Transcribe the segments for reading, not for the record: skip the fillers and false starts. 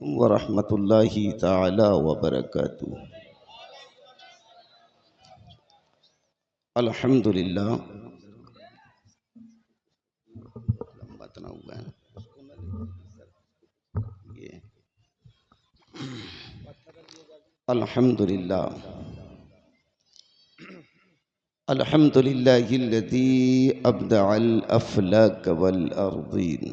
वरहमतुल्लाहि ताला वबरकातुहू। अल्हम्दुलिल्लाह। लंबा तना हुआ है ये। अल्हम्दुलिल्लाह अल्हम्दुलिल्लाहिल्लज़ी अब्दअल अफ़लाक वल अर्दीन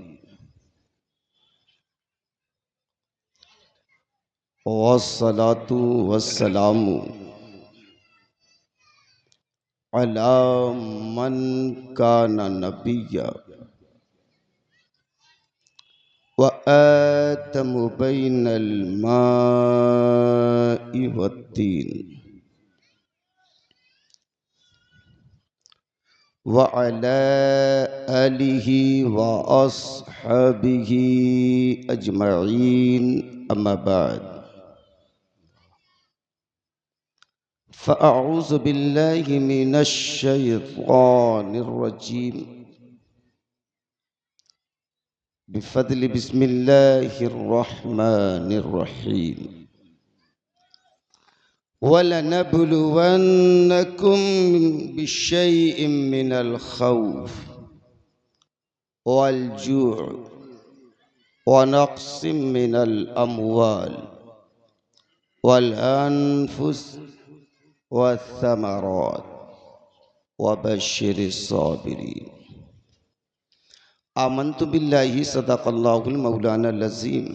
वस्सलातु वस्सलामु अला मन काना नबिय्या व आतमु बैनल माइ वत्तीन व अला आलिहि व अस्हाबिहि अजमईन अम्मा बाद। फ़अऊज़ु बिल्लाहि मिनश शैतानिर रजीम बिफ़द्लि बिस्मिल्लाहिर रहमानिर रहीम। वलनब्लुवन्नकुम बिशैइन मिनल खौफ वल जूअ व नक़्सिम मिनल अमवाल वल अनफुस वस्समरात वबश्शिरिस साबिरीन। आमन्तु बिल्लाहि सदक़ल्लाहुल मौलानाल अज़ीम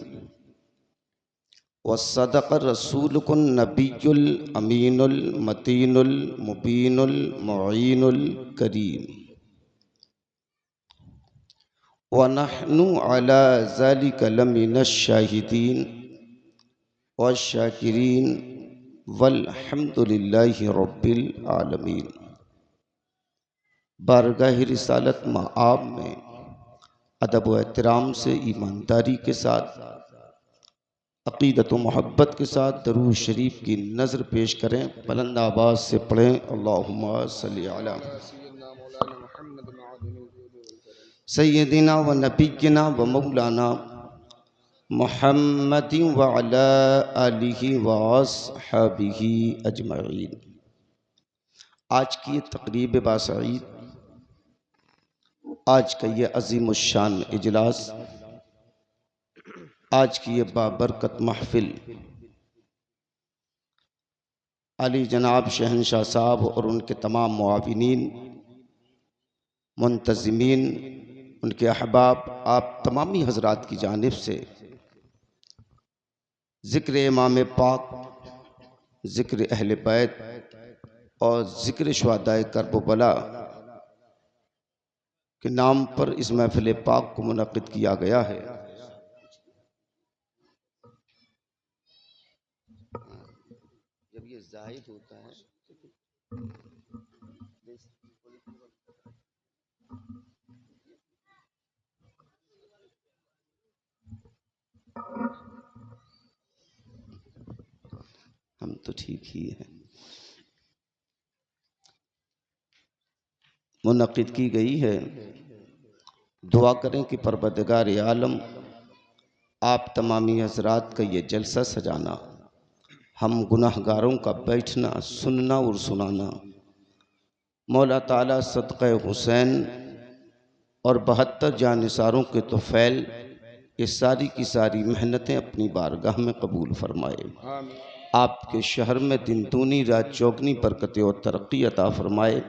व सदक़ रसूलुकुन नबियुल अमीनुल मतीनुल मुबीनुल मुईनुल करीम व नहनु अला ज़ालिका लमिनश शाहिदीन वश्शाकिरीन वल्हम्दुलिल्लाहि रब्बिल आलमीन। बारगाह रिसालत मआब में अदब व एहतराम से ईमानदारी के साथ अक़ीदत व मोहब्बत के साथ दरूद शरीफ की नज़र पेश करें। बुलंद आवाज़ से पढ़ें अल्लाहुम्मा सल्ली अला सय्यदिना व नबिय्यिना व मौलाना मुहम्मदिन व अला आलिहि व अस्हाबिहि अजमईन। आज की ये तक़रीब बासईद, आज का ये अज़ीमुश्शान इजलास, आज की ये बाबरकत महफिल अली जनाब शहनशाह साहब और उनके तमाम मुआविनीन, मुंतज़िमीन, उनके अहबाब, आप तमामी हज़रात की जानिब से ज़िक्र इमाम पाक, ज़िक्र अहले बैत और ज़िक्र शुहदाए करबला के नाम पर इस महफिल पाक को मुनक़्क़िद किया गया है। जब ये ज़ाहिद होता है हम तो ठीक ही हैं। मुनक़्क़िद की गई है। दुआ करें कि परवरदिगार आलम आप तमामी हज़रात का ये जलसा सजाना, हम गुनाहगारों का बैठना, सुनना और सुनाना, मौला ताला सदक़े हुसैन और 72 जानिसारों के तोफ़ैल, ये सारी की सारी मेहनतें अपनी बारगाह में कबूल फरमाए। आपके शहर में दिन दूनी रात चौगनी बरकतें और तरक्की अता फरमाए।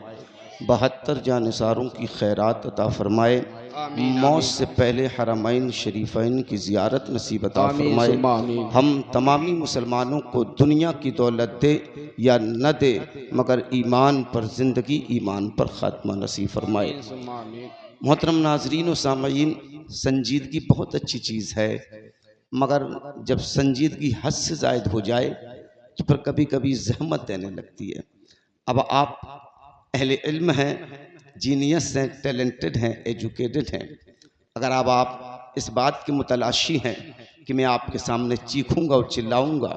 72 जानिसारों की खैरात अता फरमाए। मौत से पहले हरमैन शरीफैन की ज़ियारत नसीब अता फरमाए। हम तमामी मुसलमानों को दुनिया की दौलत दे या न दे, मगर ईमान पर ज़िंदगी, ईमान पर ख़ात्मा नसीब फरमाए। मोहतरम नाज़रीन व सामईन, संजीदगी बहुत अच्छी चीज़ है, मगर जब संजीदगी हद से ज़ायद हो जाए तो फिर कभी कभी जहमत देने लगती है। अब आप अहले इल्म हैं, जीनियस हैं, टैलेंटेड हैं, एजुकेटेड हैं, अगर अब आप इस बात के मुतलाशी हैं कि मैं आपके सामने चीखूंगा और चिल्लाऊंगा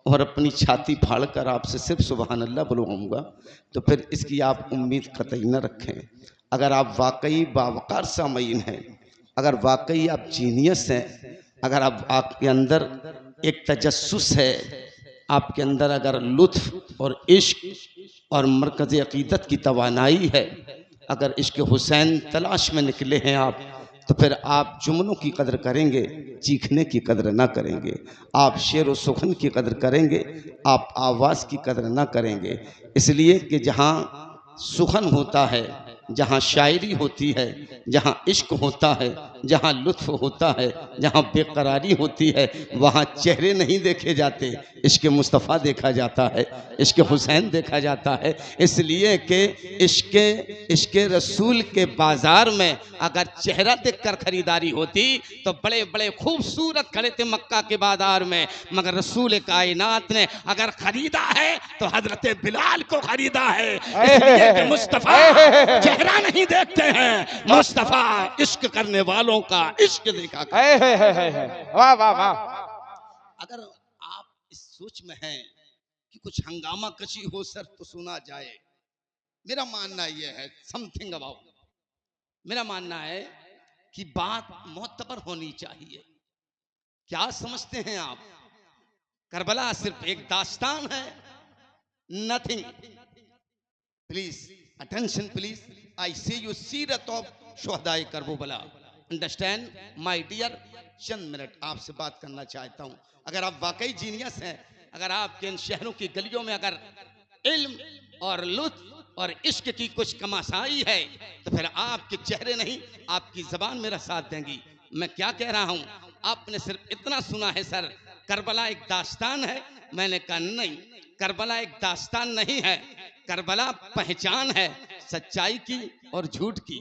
और अपनी छाती फाड़कर आपसे सिर्फ सुबहान अल्लाह बुलवाऊंगा, तो फिर इसकी आप उम्मीद कतई न रखें। अगर आप वाकई बावकार सामईन हैं, अगर वाकई आप जीनियस हैं, अगर अब आपके अंदर एक तजस्सुस है, आपके अंदर अगर लुत्फ और इश्क और मरकज़ अक़ीदत की तवानाई है, अगर इश्क हुसैन तलाश में निकले हैं आप, तो फिर आप जुमलों की कदर करेंगे, चीखने की कदर ना करेंगे। आप शेर व सुखन की कदर करेंगे, आप आवाज़ की कदर ना करेंगे। इसलिए कि जहाँ सुखन होता है, जहाँ शायरी होती है, जहाँ इश्क होता है, जहाँ लुत्फ होता है, जहाँ बेकरारी होती है, वहाँ चेहरे नहीं देखे जाते, इश्क मुस्तफ़ा देखा जाता है, इश्क हुसैन देखा जाता है। इसलिए कि इश्क रसूल के बाज़ार में अगर चेहरा देखकर खरीदारी होती तो बड़े बड़े खूबसूरत खड़े थे मक्का के बाज़ार में, मगर रसूल कायनात ने अगर खरीदा है तो हजरत बिलाल को खरीदा है। इसलिए कि मुस्तफ़ा चेहरा नहीं देखते हैं, मुस्तफ़ा इश्क करने वालों का इश्क देखा। वाह वाह वाह। अगर आप इस सोच में हैं कि कुछ हंगामा कशी हो सर तो सुना जाए, मेरा मानना यह है, समथिंग अबाउट, मेरा मानना है कि बात मोतबर होनी चाहिए। क्या समझते हैं आप? करबला सिर्फ एक दास्तान है, nothing. Please attention please, I say you सीरत ऑफ शुहदाए करबला। Understand my dear. चंद मिनट आपसे बात करना चाहता हूं। अगर आप वाकई जीनियस हैं, अगर आपके इन शहरों की गलियों में अगर इल्म और लुत्फ और इश्क की कुछ कमाशाई है, तो फिर आपके चेहरे नहीं, आपकी जबान मेरा साथ देंगी। मैं क्या कह रहा हूं, आपने सिर्फ इतना सुना है सर करबला एक दास्तान है। मैंने कहा नहीं, करबला एक दास्तान नहीं है, करबला पहचान है सच्चाई की और झूठ की।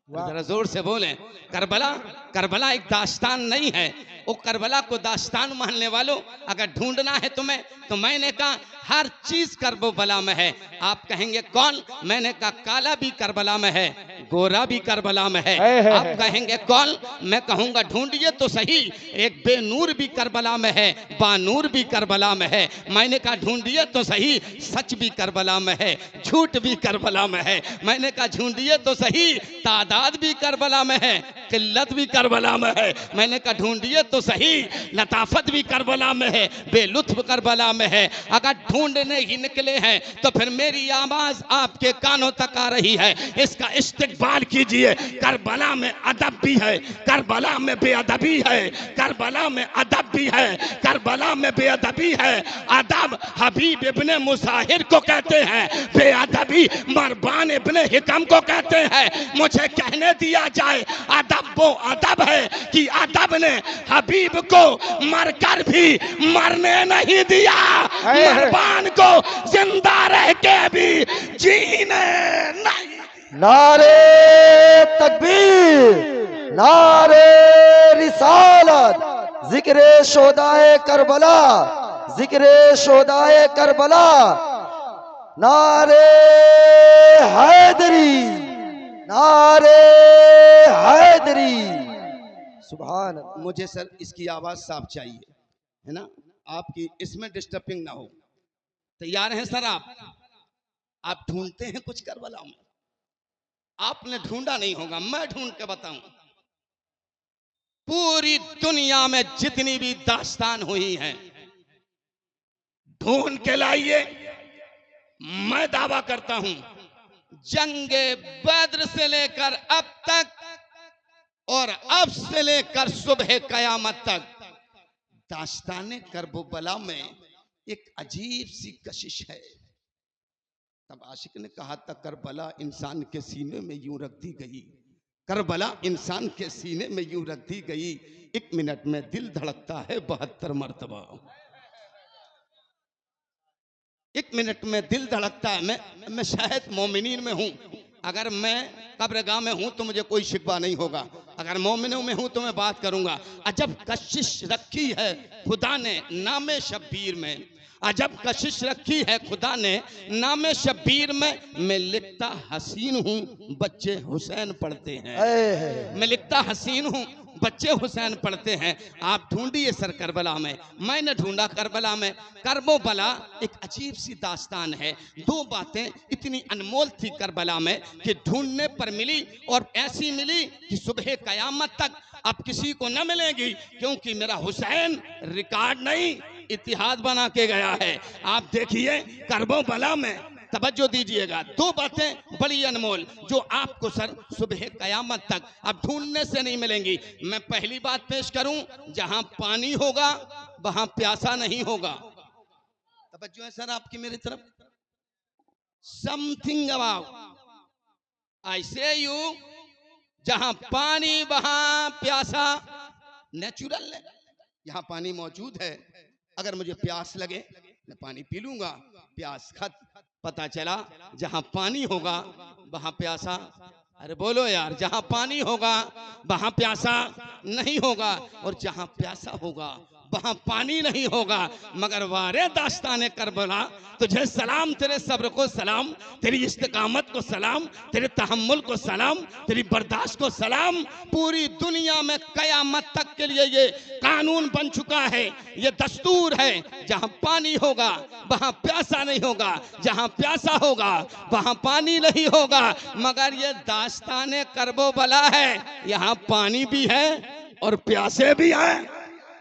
जरा जोर से बोलें, करबला एक दास्तान नहीं है। वो करबला को दास्तान मानने वालों, अगर ढूंढना है तुम्हें तो मैंने कहा हर चीज करबला में है। आप कहेंगे कौन? मैंने कहा काला भी करबला में है, गोरा भी करबला में है। आप कहेंगे कौन? मैं कहूंगा ढूंढिए तो सही, एक बेनूर भी करबला में है, बानूर भी करबला में है। मैंने कहा ढूंढिए तो सही, सच भी करबला में है, झूठ भी करबला में है। मैंने कहा ढूंढिए तो सही, तादाद भी करबला में है, किल्लत भी करबला में है। मैंने कहा ढूंढिए तो सही, लताफत भी करबला में है, बेलुत्फ करबला में है। अगर ढूंढने ही निकले हैं तो फिर मेरी आवाज आपके कानों तक आ रही है, इसका इस्तिकबाल कीजिए। करबला में अदब भी है, करबला में बेअदबी है, करबला में अदब भी है, करबला में बेअदबी है। अदब हबीब इब्ने मुसाहिर को कहते हैं, बेअदबी मरबान इब्ने हिकम को कहते हैं। मुझे कहने दिया जाए अदब वो अदब है कि अदब ने हबीब को मरकर भी मरने नहीं दिया, मरबान को जिंदा रह के भी जीने नहीं। नारे तकबीर, नारे रिसालत, जिक्रे शोदाए करबला, जिक्रे शोदाए करबला, नारे हैदरी, नारे हैदरी। सुभान। मुझे सर इसकी आवाज साफ चाहिए, है ना, आपकी इसमें डिस्टर्बिंग ना हो। तैयार हैं सर आप ढूंढते हैं कुछ करबला में, आपने ढूंढा नहीं होगा, मैं ढूंढ के बताऊं। पूरी दुनिया में जितनी भी दास्तान हुई हैं ढूंढ के लाइए। मैं दावा करता हूं जंगे बद्र से लेकर अब तक और अब से लेकर सुबह कयामत तक दास्ताने करबला में एक अजीब सी कशिश है। तब आशिक ने कहा था करबला इंसान के सीने में यूं रख दी गई, करबला इंसान के सीने में यूं रख दी गई, 1 मिनट में दिल धड़कता है 72 मरतबा। 1 मिनट में दिल धड़कता है। मैं शायद मोमिनीन में हूं, अगर मैं कब्रगाह में हूं तो मुझे कोई शिकवा नहीं होगा, अगर मोमिनों में हूं तो मैं बात करूंगा। अजब कशिश रखी है खुदा ने नामे शब्बीर में, अजब कशिश रखी है खुदा ने नामे शब्बीर में। मैं लिखता हसीन हूँ बच्चे हुसैन पढ़ते हैं, मैं लिखता हसीन हूँ बच्चे हुसैन पढ़ते हैं। आप ढूंढिए सर करबला में, मैंने ढूंढा करबला में। करबोबला एक अजीब सी दास्तान है। दो बातें इतनी अनमोल थी करबला में कि ढूंढने पर मिली, और ऐसी मिली कि सुबह कयामत तक अब किसी को न मिलेगी, क्योंकि मेरा हुसैन रिकॉर्ड नहीं इतिहास बना के गया है। आप देखिए करबला में, तवज्जो दीजिएगा, दो बातें बड़ी अनमोल जो आपको सर सुबह कयामत तक अब ढूंढने से नहीं मिलेंगी। मैं पहली बात पेश करूं, जहां पानी होगा वहां प्यासा नहीं होगा। तवज्जो है सर आपकी मेरी तरफ। Something about I say you, जहां पानी वहां प्यासा नेचुरल है। यहां पानी मौजूद है, अगर मुझे प्यास लगे मैं पानी पी लूंगा, प्यास खत्म। पता चला जहां पानी होगा वहां प्यासा, अरे बोलो यार, जहां पानी होगा वहां प्यासा नहीं होगा, और जहां प्यासा होगा वहां पानी नहीं होगा। मगर वारे दास्ताने करबला, तुझे सलाम, तेरे सब्र को सलाम, तेरी इस्तिकामत को सलाम, तेरे तहम्मुल को सलाम, तेरी बर्दाश्त को सलाम। पूरी दुनिया में कयामत तक के लिए ये कानून बन चुका है, ये दस्तूर है, जहां पानी होगा वहां प्यासा नहीं होगा, जहां प्यासा होगा वहां पानी नहीं होगा। मगर ये दास्ताने करबला है, यहाँ पानी भी है और प्यासे भी हैं,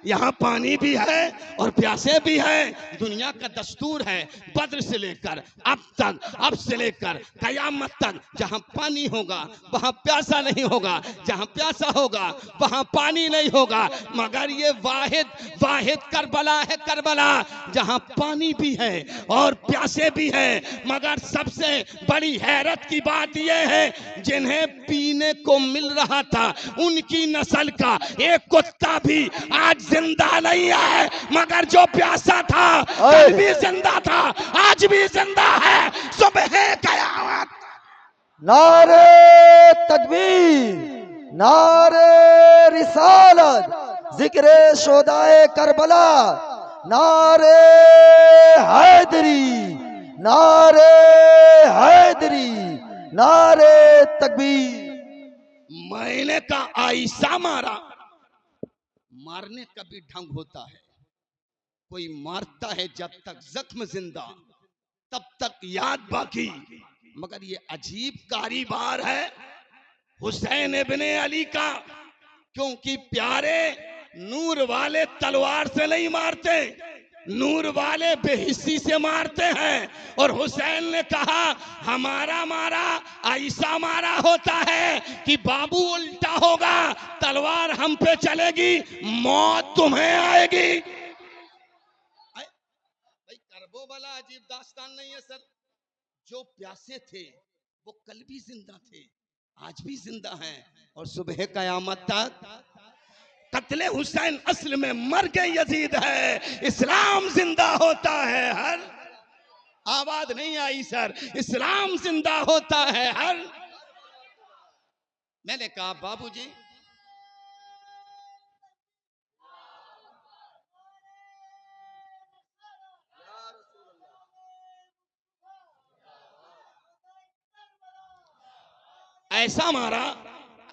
यहाँ पानी भी है और प्यासे भी है। दुनिया का दस्तूर है बद्र से लेकर अब तक, अब से लेकर कयामत तक, जहाँ पानी होगा वहाँ प्यासा नहीं होगा, जहाँ प्यासा होगा वहाँ पानी नहीं होगा। मगर ये वाहिद वाहिद करबला है, करबला जहाँ पानी भी है और प्यासे भी है। मगर सबसे बड़ी हैरत की बात यह है, जिन्हें पीने को मिल रहा था उनकी नस्ल का एक कुत्ता भी आज जिंदा नहीं है, मगर जो प्यासा था कल भी जिंदा था, आज भी जिंदा है। सुबह कयामत। नारे तकबीर, नारे रिसालत, जिक्रे शोदाए करबला, नारे हैदरी, नारे हैदरी, नारे तकबीर। मैंने का आयशा मारा, मारने का भी ढंग होता है। कोई मारता है जब तक जख्म जिंदा, तब तक याद बाकी। मगर ये अजीब कारीबार है हुसैन इब्ने अली का, क्योंकि प्यारे नूर वाले तलवार से नहीं मारते, नूर वाले बेहिस्सी से मारते हैं। और हुसैन ने कहा हमारा मारा ऐसा मारा होता है कि बाबू उल्टा होगा, तलवार हम पे चलेगी, मौत तुम्हें आएगी। भाई करबला अजीब दास्तान नहीं है सर। जो प्यासे थे वो कल भी जिंदा थे, आज भी जिंदा हैं, और सुबह कयामत तक। कत्ले हुसैन असल में मर गए यजीद है, इस्लाम जिंदा होता है हर। आवाज नहीं आई सर, इस्लाम जिंदा होता है हर। मैंने कहा बाबूजी, ऐसा मारा,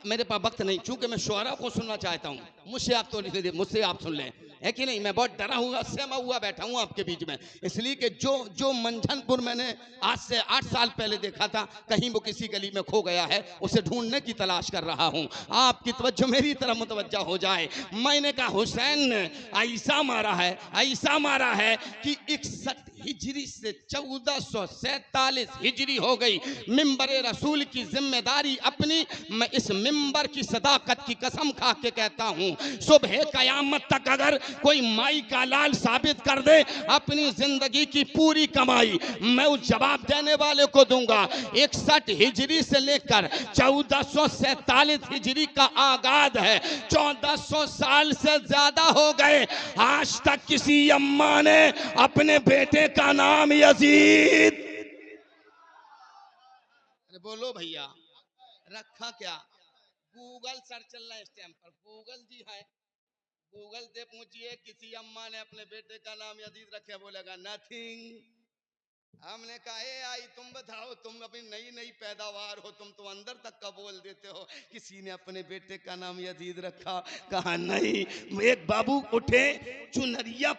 मेरे पास वक्त नहीं, चूंकि मैं शुआरा को सुनना चाहता हूँ, मुझसे आप तो लिख दीजिए, मुझसे आप सुन लें, है कि नहीं। मैं बहुत डरा हुआ सहमा हुआ बैठा हूँ आपके बीच में, इसलिए कि जो मंझनपुर मैंने आज से 8 साल पहले देखा था, कहीं वो किसी गली में खो गया है, उसे ढूंढने की तलाश कर रहा हूँ। आपकी तवज्जो मेरी तरफ मुतवज्जा हो जाए। मैंने कहा हुसैन ने ऐसा मारा है, ऐसा मारा है कि 61 हिजरी से 1447 हिजरी हो गई। मिंबर रसूल की जिम्मेदारी अपनी, मैं इस मिंबर की सदाकत की कसम खा के कहता हूँ, सुबह कयामत तक अगर कोई माई का लाल साबित कर दे अपनी जिंदगी की पूरी कमाई, मैं उस जवाब देने वाले को दूंगा। 61 हिजरी से लेकर 1447 हिजरी का आगाज है, 1400 साल से ज्यादा हो गए, आज तक किसी अम्मा ने अपने बेटे का नाम यजीद, अरे बोलो भैया, रखा क्या? गूगल सर्च चल रहा है इस टाइम पर, गूगल जी है, गूगल से पूछिए किसी अम्मा ने अपने बेटे का नाम यजीद रखे, बोलेगा नथिंग। हमने कहा ए आई तुम बताओ, तुम अपनी नई नई पैदावार हो, तुम तो अंदर तक का बोल देते हो, किसी ने अपने बेटे का नाम यजीद रखा? कहा नहीं। एक बाबू उठे चुनरिया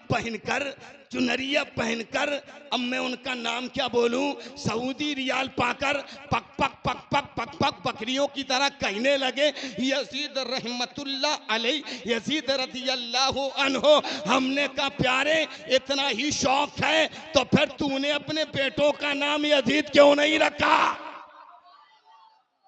पहनकर, अब मैं उनका नाम क्या बोलूं, सऊदी रियाल पाकर पक पक पक पक पक पक बकरियों की तरह कहने लगे यजीद रहमतुल्लाह अलैह, यजीद रदियल्लाहु अन्हु। हमने कहा प्यारे इतना ही शौक है तो फिर तूने अपने बेटों का नाम यजीद क्यों नहीं रखा?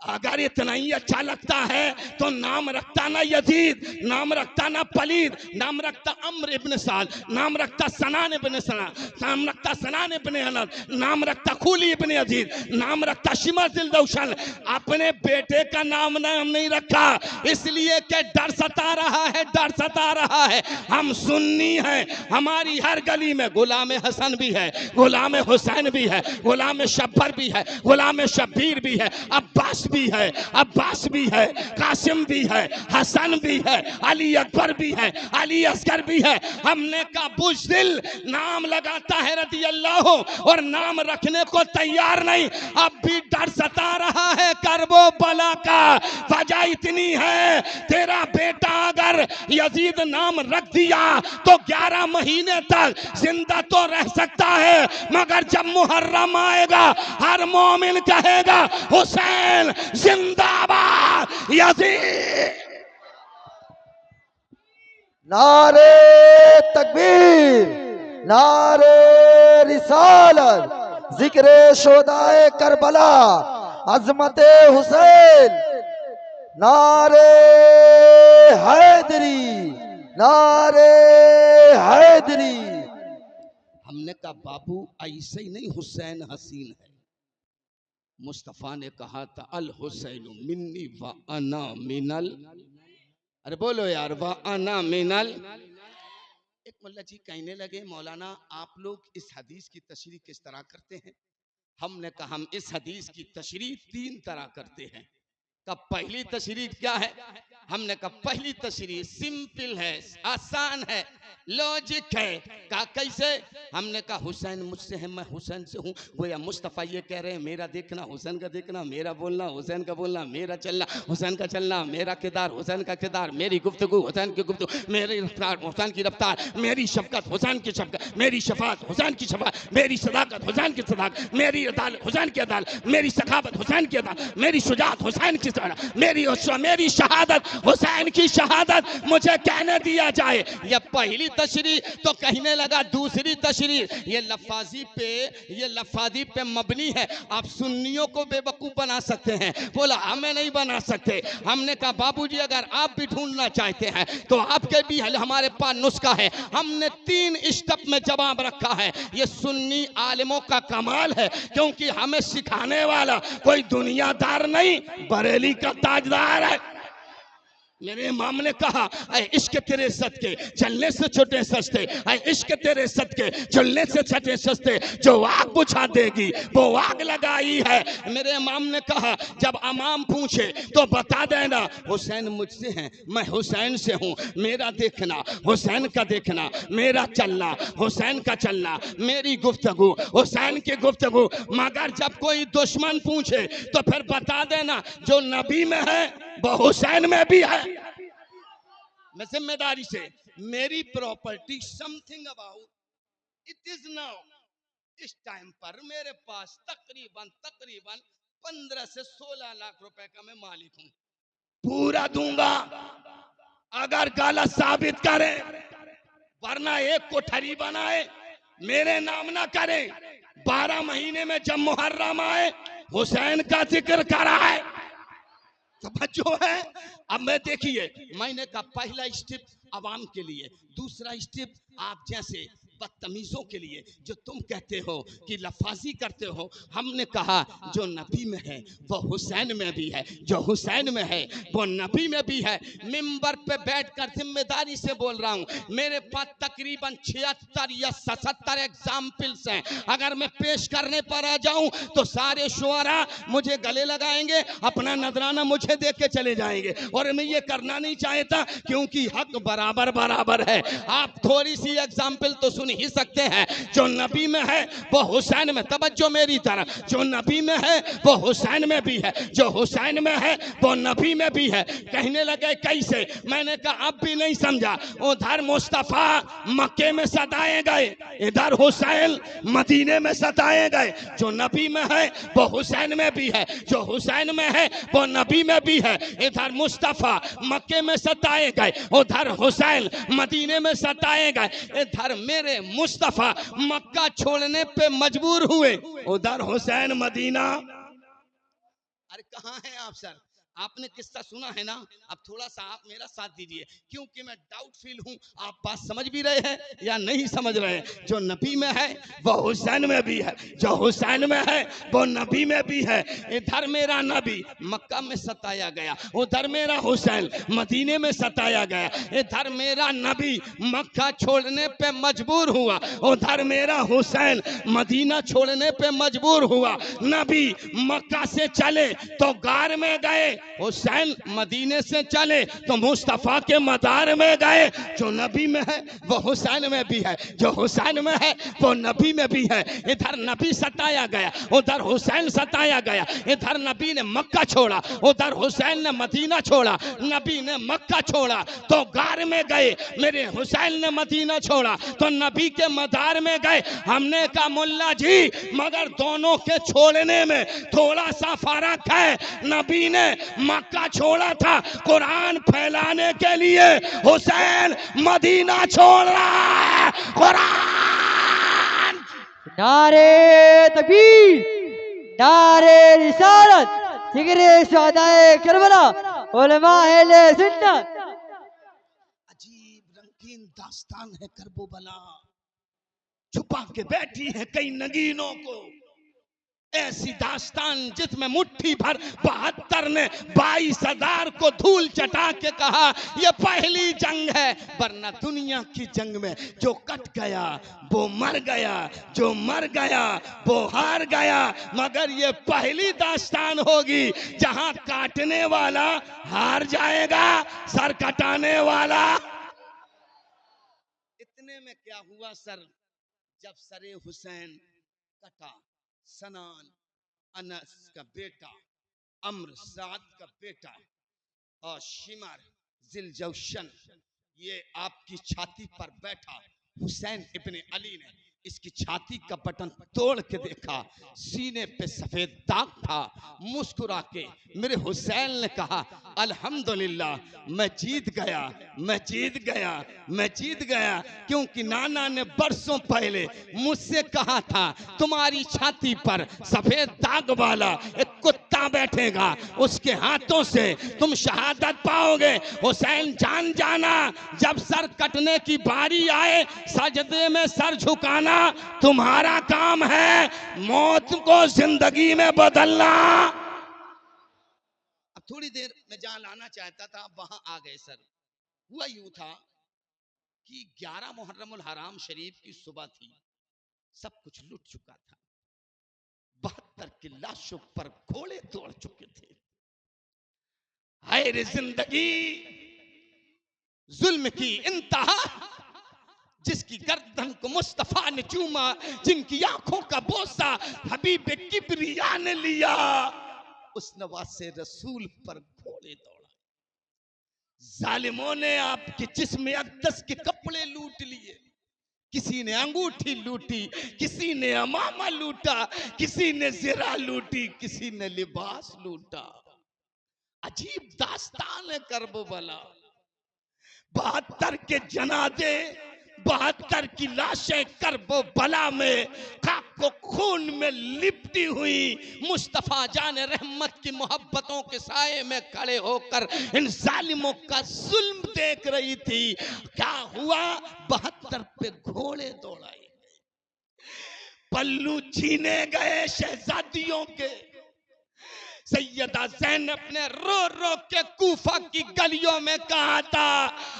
अगर इतना ही अच्छा लगता है तो नाम रखता ना यजीद, नाम रखता ना पलीद, नाम रखता अम्र इब्न साल, नाम रखता सनान इब्न सना, नाम रखता सनान इब्न अनस, नाम रखता खूली इब्न यजीद, नाम रखता शिमर दिलदौशन। अपने बेटे का नाम नहीं रखा इसलिए कि डर सता रहा है। हम सुन्नी हैं, हमारी हर गली में गुलाम हसन भी है, गुलाम हुसैन भी है, गुलाम शब्बर भी है, गुलाम शब्बीर भी है, अब्बास भी है, कासिम भी है, हसन भी है, अली अकबर भी है, अली असगर भी है। हमने कहा बुज़दिल नाम लगाता है रदी अल्लाह और नाम रखने को तैयार नहीं। अब भी डर सता रहा है करबो बला का। वजह इतनी है तेरा बेटा अगर यजीद नाम रख दिया तो 11 महीने तक जिंदा तो रह सकता है, मगर जब मुहर्रम आएगा हर मोमिन कहेगा हुसैन जिंदाबाद यजीद। नारे तकबीर, नारे रिसालत, जिक्रे शोदाए करबला, अजमते हुसैन, नारे हैदरी, नारे हैदरी। हमने कहा बाबू ऐसे ही नहीं, हुसैन हसीन है। मुस्तफ़ा ने कहा था अल हुसैन मिन्नी व अना मिनल, अरे बोलो यार, व अना मिनल। एक मुल्ला जी कहने लगे मौलाना आप लोग इस हदीस की तशरीह किस तरह करते हैं? हमने कहा हम इस हदीस की तशरीह 3 तरह करते हैं। कब पहली तशरीह क्या है? हमने कहा पहली तशरीह सिंपल है, आसान है, लॉजिक है। कहा कैसे? हमने कहा हुसैन मुझसे है, मैं हुसैन से हूँ। गोया मुस्तफ़ा ये कह रहे हैं मेरा देखना हुसैन का देखना, मेरा बोलना हुसैन का बोलना, मेरा चलना हुसैन का चलना, मेरा किरदार हुसैन का किरदार, मेरी गुफ्तगू हुसैन की गुफ्तगू, मेरी रफ्तार हुसैन की रफ्तार, मेरी शफकत हुसैन की शफकत, मेरी शफात हुसैन की शफात, मेरी सदाकत हुसैन की सदाकत, मेरी अदालत हुसैन की अदालत, मेरी सखावत हुसैन की अदालत, मेरी शुजात हुसैन की सदाकत, मेरी शहादत हुसैन की शहादत। मुझे कहने दिया जाए। यह पहली तशरीह। तो कहने लगा दूसरी तशरीह ये लफाजी पे मबनी है। आप सुन्नियों को बेवकूफ बना सकते हैं। बोला हमें नहीं बना सकते। हमने कहा बाबूजी अगर आप भी ढूंढना चाहते हैं तो आपके भी हमारे पास नुस्खा है। हमने 3 स्टेप में जवाब रखा है। ये सुन्नी आलिमों का कमाल है, क्योंकि हमें सिखाने वाला कोई दुनियादार नहीं, बरेली का ताजदार है। मेरे इमाम ने कहा इश्क तेरे सदके चलने से छोटे सस्ते, इश्क तेरे सदके चलने से छोटे सस्ते, जो आग बुझा देगी वो आग लगाई है। मेरे इमाम ने कहा जब इमाम पूछे तो बता देना हुसैन मुझसे हैं, मैं हुसैन से हूँ। मेरा देखना हुसैन का देखना, मेरा चलना हुसैन का चलना, मेरी गुफ्तगू हुसैन की गुफ्तगू। मगर जब कोई दुश्मन पूछे तो फिर बता देना जो नबी में है वो हुसैन में भी है। मैं जिम्मेदारी से मेरी property something about it is now, इस टाइम पर मेरे पास तकरीबन 15 से 16 लाख रुपए का मैं मालिक हूं। पूरा दूंगा अगर गलत साबित करें, वरना एक कोठरी बनाए मेरे नाम ना करें। 12 महीने में जब मुहर्रम आए हुसैन का जिक्र कराए। जो है अब मैं देखिए, मैंने कहा पहला स्टेप आवाम के लिए, दूसरा स्टेप आप जैसे बदतमीजों के लिए जो तुम कहते हो कि लफाजी करते हो। हमने कहा जो नबी में है वो हुसैन में भी है, जो हुसैन में है वो नबी में भी है। मिंबर पे बैठकर जिम्मेदारी से बोल रहा हूँ, मेरे पास तकरीबन 76 या 77 एग्जाम्पल्स हैं। अगर मैं पेश करने पर आ जाऊं तो सारे शुअरा मुझे गले लगाएंगे, अपना नजराना मुझे देख के चले जाएंगे, और मैं ये करना नहीं चाहता क्योंकि हक बराबर बराबर बराबर है। आप थोड़ी सी एग्जाम्पल तो सुन ही सकते हैं। जो नबी में है वो हुसैन में, तवज्जो मेरी तरफ, जो नबी में है वो हुसैन में भी है, जो हुसैन में है वो नबी में भी है। कहने लगे कैसे? मैंने कहा अब भी नहीं समझा। उधर मुस्तफा मक्के में सताए गए, इधर हुसैन मदीने में सताए गए। जो नबी में है वो हुसैन में भी है, जो हुसैन में है वो नबी में भी है। इधर मुस्तफा मक्के में सताए गए, उधर हुसैन मदीने में सताए गए। इधर मेरे मुस्तफा मक्का छोड़ने पे मजबूर हुए, उधर हुसैन मदीना। अरे कहाँ हैं आप सर? आपने किस्सा सुना है ना? अब थोड़ा सा आप मेरा साथ दीजिए, क्योंकि मैं डाउट फील हूं आप बात समझ भी रहे हैं या नहीं समझ रहे हैं। जो नबी में है वो हुसैन में भी है, जो हुसैन में है वो नबी में भी है। इधर मेरा नबी मक्का में सताया गया, उधर मेरा हुसैन मदीने में सताया गया। इधर मेरा नबी मक्का छोड़ने पे मजबूर हुआ, उधर मेरा हुसैन मदीना छोड़ने पे मजबूर हुआ। नबी मक्का से चले तो गार में गए, हुसैन मदीने से चले तो मुस्तफा के मदार में गए। जो नबी में है वो हुसैन में भी है, जो हुसैन में है वो नबी में भी है। इधर नबी सताया गया, उधर हुसैन सताया गया। इधर नबी ने मक्का छोड़ा, उधर हुसैन ने मदीना छोड़ा। नबी ने मक्का छोड़ा तो गार में गए, मेरे हुसैन ने मदीना छोड़ा तो नबी के मदार में गए। हमने कहा मुल्ला जी मगर दोनों के छोड़ने में थोड़ा सा फर्क है। नबी ने मक्का छोड़ा था कुरान फैलाने के लिए, हुसैन मदीना छोड़ रहा है कुरान। नारे तकबीर, नारे रिसालत, जिक्रे शुहदाए करबला, उलमा अहले सुन्नत। अजीब रंगीन दास्तान है करबला, छुपा के बैठी है कई नगीनों को। ऐसी दास्तान जिसमें मुट्ठी भर 72 ने 22,000 को धूल चटा के कहा यह पहली जंग है, वरना दुनिया की जंग में जो कट गया वो मर गया, जो मर गया वो हार गया। मगर ये पहली दास्तान होगी जहां काटने वाला हार जाएगा, सर कटाने वाला। इतने में क्या हुआ सर? जब सरे हुसैन कटा, सनान अनस का बेटा, अम्र साद का बेटा और शिमर जिलजौशन ये आपकी छाती पर बैठा। हुसैन इब्ने अली ने इसकी छाती का बटन तोड़ के देखा, सीने पे सफेद दाग था। मुस्कुरा के मेरे हुसैन ने कहा अल्हम्दुलिल्लाह मैं जीत गया, मैं जीत गया, मैं जीत गया। क्योंकि नाना ने बरसों पहले मुझसे कहा था तुम्हारी छाती पर सफेद दाग वाला एक कुत्ता बैठेगा, उसके हाथों से तुम शहादत पाओगे। हुसैन जान जाना जब सर कटने की बारी आए सजदे में सर झुकाना तुम्हारा काम है, मौत को जिंदगी में बदलना। अब थोड़ी देर में जहां लाना चाहता था वहां आ गए सर। हुआ यूं था कि 11 मुहर्रमुल हराम शरीफ की सुबह थी, सब कुछ लुट चुका था, 72 की लाशों पर घोड़े तोड़ चुके थे। हाय रे जिंदगी, जुल्म की इंतहा, जिसकी गर्दन को मुस्तफा ने चूमा, जिनकी आंखों का बोसा हबीब किबरिया ने लिया, उस नवासे रसूल पर घोड़े दौड़ा। जालिमों ने आपके जिस्म अक़दस के कपड़े लूट लिए, किसी ने अंगूठी लूटी, किसी ने अमामा लूटा, किसी ने ज़रा लूटी, किसी ने लिबास लूटा। अजीब दास्तान है करबला। 72 के जनाजे, 72 की लाशें करबला में खाक को खून में लिपटी हुई मुस्तफा जान रहमत की मोहब्बतों के साये में खड़े होकर इन जालिमों का जुल्म देख रही थी। क्या हुआ? 72 पे घोड़े दौड़ाए गए, पल्लू छीने गए शहजादियों के। सैयदा ज़ैनब ने रो रो के कूफा की गलियों में कहा था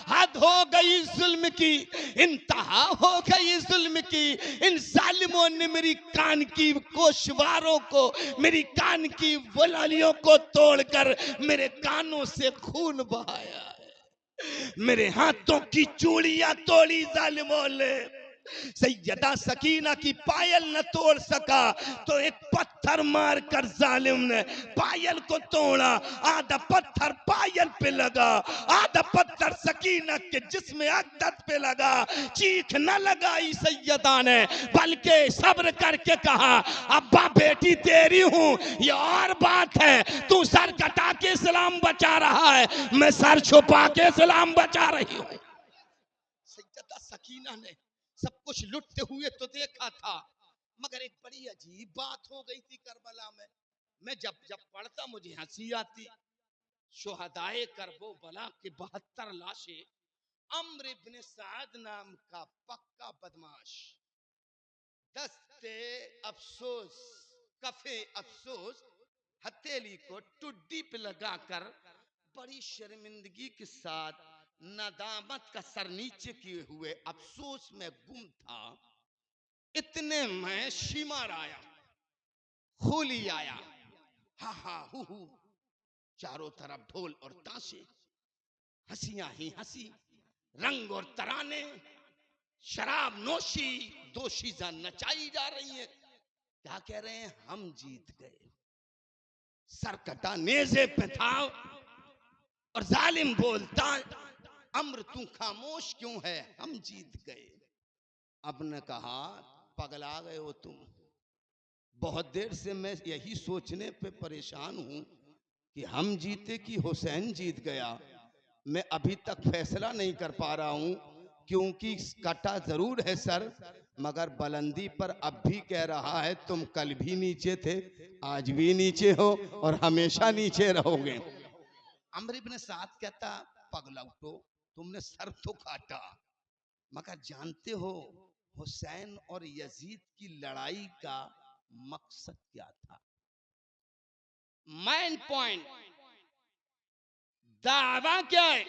हद हो गई जुल्म की, इंतहा हो गई जुल्म की। इन जालिमों ने मेरी कान की गोशवारों को, मेरी कान की बुलंदियों को तोड़कर मेरे कानों से खून बहाया है। मेरे हाथों की चूड़ियां तोड़ी जालिमों ने, सैयदा सकीना की पायल न तोड़ सका तो एक पत्थर मार कर जालिम ने पायल को तोड़ा। आधा पत्थर पायल पे लगा, आधा पत्थर सकीना के जिस्म अक़दस पे लगा। चीख न लगाई सैयदा ने, बल्कि सब्र करके कहा अब्बा बेटी तेरी हूं, ये और बात है तू सर कटा के सलाम बचा रहा है, मैं सर छुपा के सलाम बचा रही हूं। सैयदा सकीना ने सब कुछ लुटते हुए तो देखा था, मगर एक बड़ी अजीब बात हो गई थी करबला में। मैं जब जब पढ़ता मुझे हंसी आती। शुहदाए करबला के 72 लाशें, अम्र इब्न साद नाम का पक्का बदमाश, दस्ते अफसोस, कफे अफसोस हथेली को टुड्डी पे लगाकर बड़ी शर्मिंदगी के साथ नदामत का सर नीचे किए हुए अफसोस में गुम था। इतने में शिमार आया, होली आया, हा हा हु हु, चारों तरफ ढोल और ताशे, हंसियां ही हंसी, रंग और तराने, शराब नोशी, दोशीजा नचाई जा रही है। क्या कह रहे हैं? हम जीत गए। सर कटा नेज़े पे था और जालिम बोलता अम्र तू खामोश क्यों है, हम जीत गए। अब ने कहा पगला गए हो तुम, बहुत देर से मैं यही सोचने पे परेशान हूं कि हम जीते कि हुसैन जीत गया। मैं अभी तक फैसला नहीं कर पा रहा हूं, क्योंकि कटा जरूर है सर, मगर बुलंदी पर अब भी कह रहा है तुम कल भी नीचे थे, आज भी नीचे हो और हमेशा नीचे रहोगे। अम्र इब्न साद कहता पगलौटो, तुमने सर तो काटा, मगर जानते हो हुसैन और यजीद की लड़ाई का मकसद क्या था? मेन पॉइंट, दावा क्या है?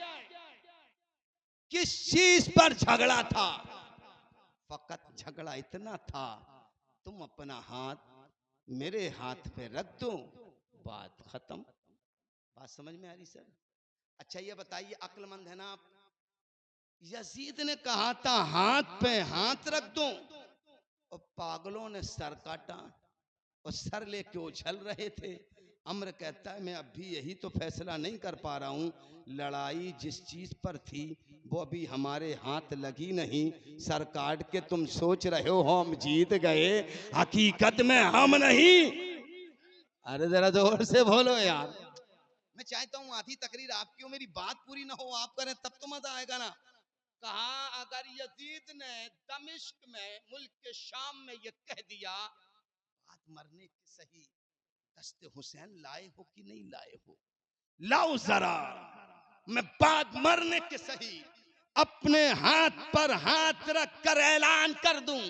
किस चीज पर झगड़ा था? फकत झगड़ा इतना था, तुम अपना हाथ मेरे हाथ पे रख दो, बात खत्म। बात समझ में आ रही सर? अच्छा ये बताइए, अक्लमंद है ना आप? यजीद ने कहा था हाथ पे हाथ रख दो, और पागलों ने सर काटा और सर लेके उछल रहे थे। अम्र कहता है मैं अब भी यही तो फैसला नहीं कर पा रहा हूं, लड़ाई जिस चीज पर थी वो अभी हमारे हाथ लगी नहीं। सर काट के तुम सोच रहे हो हम जीत गए, हकीकत में हम नहीं। अरे जरा जोर से बोलो यार। मैं चाहता हूं आधी तकरीर आपकी हो, मेरी बात पूरी ना हो, आप करें तब तो मजा आएगा ना। कहा अगर यजीद ने दमिश्क में, मुल्क के शाम में ये कह दिया बात मरने की सही, दस्ते हुसैन लाए हो कि नहीं लाए हो, लाओ जरा, मैं बात मरने के सही अपने हाथ पर हाथ रख कर ऐलान कर दूं,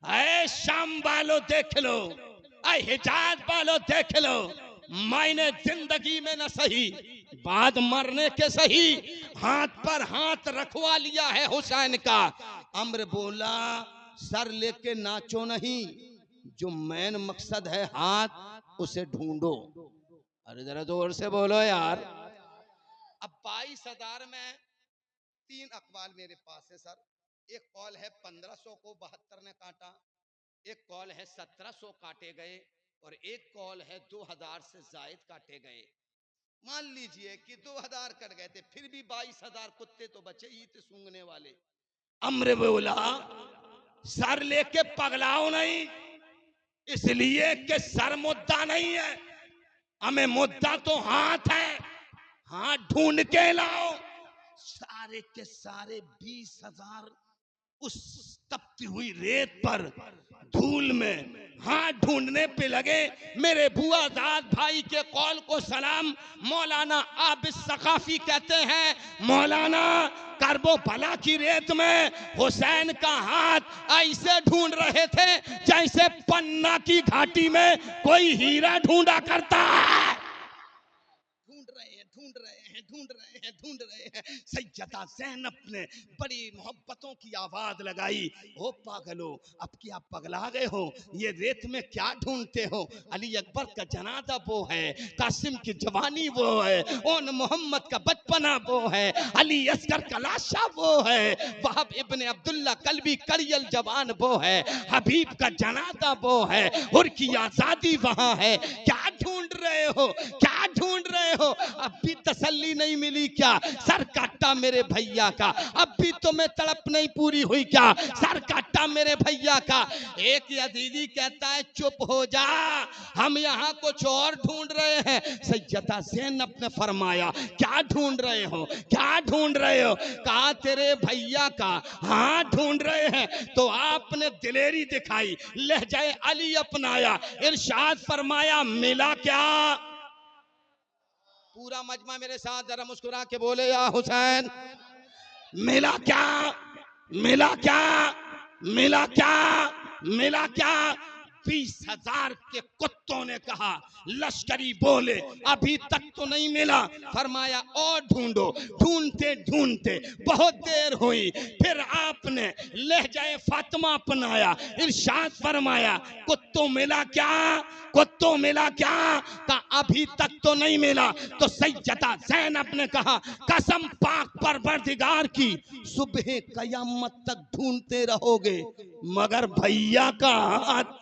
ऐ शाम वालों देख लो, ऐ हिजाज वालों देख लो, मैंने जिंदगी में न सही, बाद मरने के सही हाथ पर हाथ रखवा लिया है हुसैन का। अम्र बोला सर लेके नाचो नहीं, जो मेन मकसद है हाथ उसे ढूंढो। अरे जरा जोर से बोलो यार। अब 22,000 में 3 अकवाल मेरे पास है सर। एक कॉल है 1500 को 72 ने काटा, एक कॉल है 1700 काटे गए, और एक कॉल है 2000 से जायद काटे गए। मान लीजिए कि 2000 कट गए थे, फिर भी 22,000 कुत्ते तो बचे ही थे सूंघने वाले। अम्र बोला सर लेके पगलाओ नहीं, इसलिए कि सर मुद्दा नहीं है, हमें मुद्दा तो हाथ है, हाथ ढूंढ के लाओ। सारे के सारे 20,000 उस तपती हुई रेत पर धूल में हाथ ढूंढने पे लगे। मेरे बुआजाद भाई के कौल को सलाम मौलाना आबिद सकाफी कहते हैं, मौलाना करबला की रेत में हुसैन का हाथ ऐसे ढूंढ रहे थे जैसे पन्ना की घाटी में कोई हीरा ढूंढा करता है। ढूंढ रहे हैं, ढूंढ रहे हैं, ढूंढ रहे हैं ढूंढ रहे हैं। सैयदा ज़ैनब ने बड़ी मोहब्बतों की आवाज लगाई, ओ पागलो अब क्या पगला गए हो, ये रेत में क्या ढूंढते हो? अली अकबर का जनाजा वो है, कासिम की जवानी वो है, ओन मोहम्मद का बचपना वो है, अली असगर का लाशा वो है, वहाब इब्ने अब्दुल्ला कल्बी करियल जवान वो है, हबीब का जनाजा वो है, हुर की आजादी वहां है। क्या ढूंढ रहे हो, क्या ढूंढ रहे हो? अब भी तसल्ली नहीं मिली क्या? सर काटा मेरे भैया का, अब भी तुम्हें तड़प नहीं पूरी हुई क्या? सर काटा मेरे भैया का। एक यजीदी कहता है चुप हो जा, हम यहाँ कुछ और ढूंढ रहे हैं। सैयदा ज़ैनब ने फरमाया क्या ढूंढ रहे हो, क्या ढूंढ रहे हो? कहा तेरे भैया का। हाँ ढूंढ रहे हैं। तो आपने दिलेरी दिखाई, लहजाए अली अपनाया, इरशाद फरमाया मिला क्या? पूरा मजमा मेरे साथ जरा मुस्कुरा के बोले या हुसैन, मिला क्या? मिला क्या? मिला क्या? मिला क्या? 20,000 के कुत्तों ने कहा, लश्करी बोले अभी तक तो नहीं मिला। फरमाया और ढूंढो। ढूंढते ढूंढते बहुत देर हुई, फिर आपने लहजाए फातिमा अपनाया, इरशाद फरमाया कुत्तों मिला क्या? कुत्तों मिला क्या? कहा अभी तक तो नहीं मिला। तो सैयदा ज़ैनब ने कहा कसम पाक परवरदिगार की, सुबह कयामत तक ढूंढते रहोगे मगर भैया का हाथ।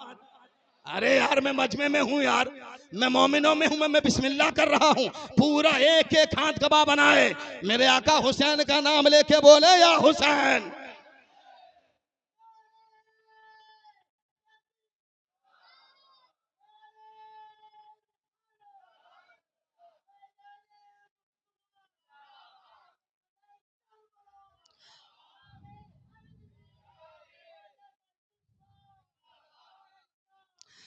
अरे यार मैं मजमे में हूँ यार, मैं मोमिनों में हूँ, मैं बिस्मिल्लाह कर रहा हूँ। पूरा एक एक हाथ गवाह बनाए, मेरे आका हुसैन का नाम लेके बोले या हुसैन।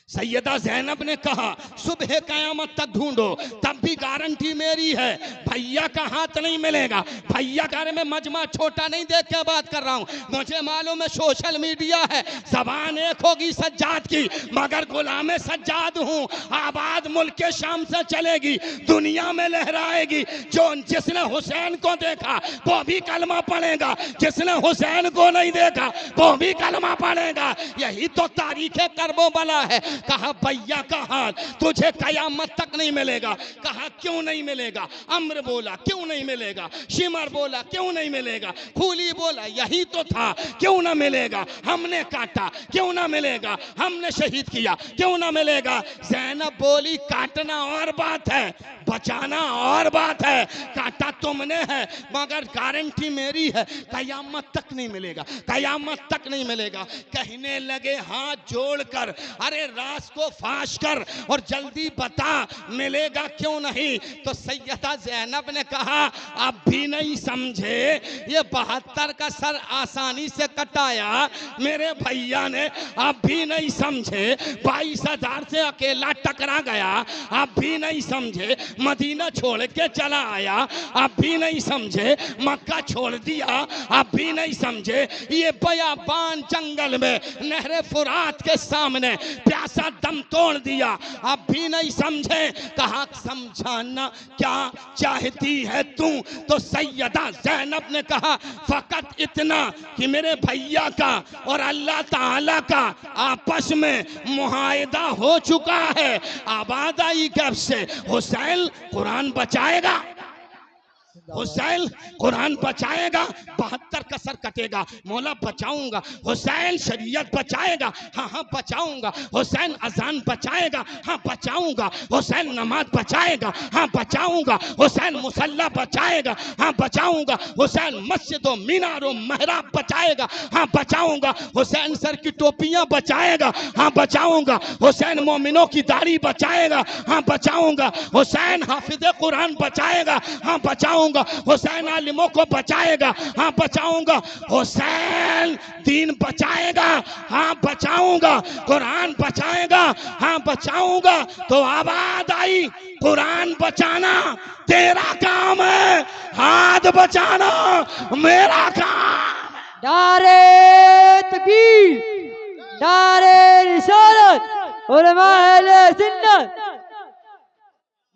सैयदा ज़ैनब ने कहा सुबह कयामत तक ढूंढो, तब भी गारंटी मेरी है भैया का हाथ नहीं मिलेगा। भैया का मैं मजमा छोटा नहीं देख के बात कर रहा हूँ, मुझे मालूम है सोशल मीडिया है, जबान एक होगी सज्जाद की मगर गुलाम सज्जाद हूँ। आबाद मुल्क के शाम से चलेगी, दुनिया में लहराएगी। जो जिसने हुसैन को देखा वो भी कलमा पढ़ेगा, जिसने हुसैन को नहीं देखा वो भी कलमा पढ़ेगा। यही तो तारीख करबला है। कहा भैया का हाथ तुझे कयामत तक नहीं मिलेगा। कहा क्यों नहीं मिलेगा? अम्र बोला क्यों नहीं मिलेगा? शिमर बोला क्यों नहीं मिलेगा? खूली बोला यही तो था, क्यों ना मिलेगा? हमने काटा क्यों ना मिलेगा? हमने शहीद किया क्यों ना मिलेगा? ज़ैनब बोली काटना और बात है, बचाना और बात है। काटा तुमने है मगर गारंटी मेरी है कयामत तक नहीं मिलेगा, कयामत तक नहीं मिलेगा। कहने लगे हाथ जोड़कर अरे राज को फाश कर और जल्दी बता मिलेगा क्यों नहीं? तो सैयदा ज़ैनब ने कहा अब भी नहीं समझे, ये 72 का सर आसानी से कटाया मेरे भैया ने। अब भी नहीं समझे 22,000 से अकेला टकरा गया। अब भी नहीं समझे मदीना छोड़ के चला आया। अब भी नहीं समझे मक्का छोड़ दिया। अब भी नहीं समझे ये बयाबान जंगल में नहरे फुरात के सामने प्यासा दम तोड़ दिया। अब भी नहीं समझे। कहा समझाना क्या चाहती है तू? तो सैयदा ज़ैनब ने कहा फकत इतना कि मेरे भैया का और अल्लाह ताला का आपस में मुआहिदा हो चुका है। आबाद आई कब से? हुसैन कुरान बचाएगा, हुसैन कुरान बचाएगा, 72 का सर कटेगा, मौला बचाऊंगा। हुसैन शरीयत बचाएगा, हाँ हाँ बचाऊंगा। हुसैन अजान बचाएगा, हाँ बचाऊंगा। हुसैन नमाज बचाएगा, हाँ बचाऊंगा। हुसैन मुसल्ला बचाएगा, हाँ बचाऊंगा। हुसैन मस्जिद और मीनार और महराब बचाएगा, हाँ बचाऊंगा। हुसैन सर की टोपियां बचाएगा, हाँ बचाऊंगा। हुसैन मोमिनों की दाढ़ी बचाएगा, हाँ बचाऊंगा। हुसैन हाफिज कुरान बचाएगा, हाँ बचाऊंगा। हुसैन आलिमों को बचाएगा, हाँ बचाऊंगा। हुसैन दीन बचाएगा, हाँ बचाऊंगा। कुरान बचाएगा, हाँ बचाऊंगा। तो आवाज आई कुरान बचाना तेरा काम है, हाथ बचाना मेरा काम। नारे तकबीर, नारे रिसालत, उलमा अहले सुन्नत,